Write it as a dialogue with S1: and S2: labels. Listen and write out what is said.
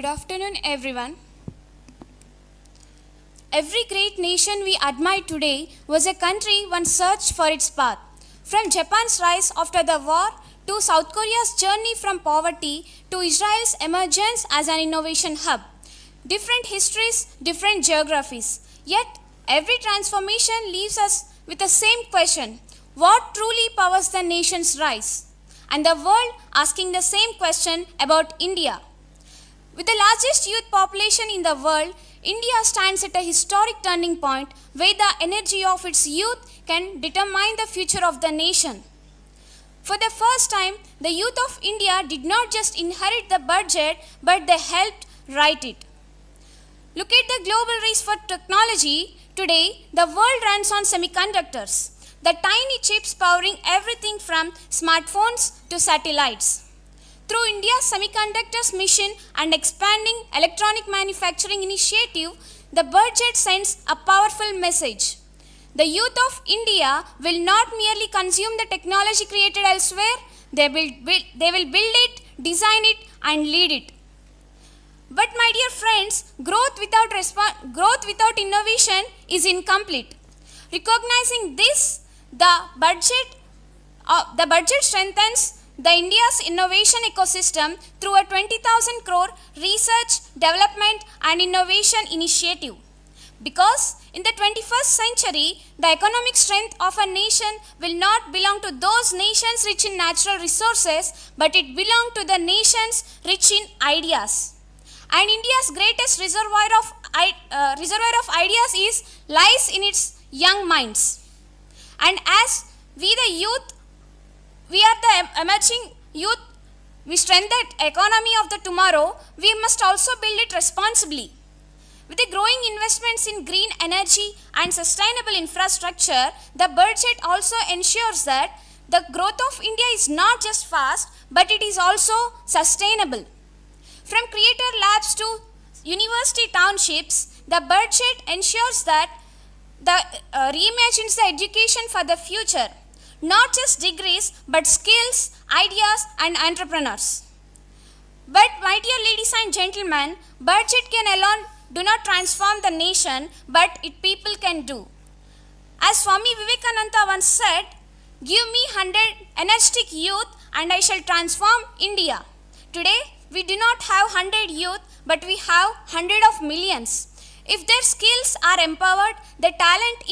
S1: Good afternoon, everyone. Every great nation we admire today was a country once searched for its path. From Japan's rise after the war to South Korea's journey from poverty to Israel's emergence as an innovation hub. Different histories, different geographies. Yet, every transformation leaves us with the same question: what truly powers the nation's rise? And the world asking the same question about India. With the largest youth population in the world, India stands at a historic turning point where the energy of its youth can determine the future of the nation. For the first time, the youth of India did not just inherit the budget, but they helped write it. Look at the global race for technology. Today, the world runs on semiconductors, the tiny chips powering everything from smartphones to satellites. Through India's semiconductors mission and expanding electronic manufacturing initiative, the budget sends a powerful message. The youth of India will not merely consume the technology created elsewhere, they will build it, design it, and lead it. But my dear friends, growth without innovation is incomplete. Recognizing this, the budget strengthens the India's innovation ecosystem through a 20,000 crore research, development and innovation initiative. Because in the 21st century, the economic strength of a nation will not belong to those nations rich in natural resources, but it belongs to the nations rich in ideas. And India's greatest reservoir of ideas lies in its young minds. And as we the youth, we are the emerging youth, we strengthen the economy of the tomorrow, we must also build it responsibly. With the growing investments in green energy and sustainable infrastructure, the budget also ensures that the growth of India is not just fast, but it is also sustainable. From creator labs to university townships, the budget ensures that reimagines the education for the future. Not just degrees, but skills, ideas, and entrepreneurs. But my dear ladies and gentlemen, budget can alone do not transform the nation, but it people can do. As Swami Vivekananda once said, "Give me 100 energetic youth and I shall transform India." Today, we do not have 100 youth, but we have 100 of millions. If their skills are empowered, their talent is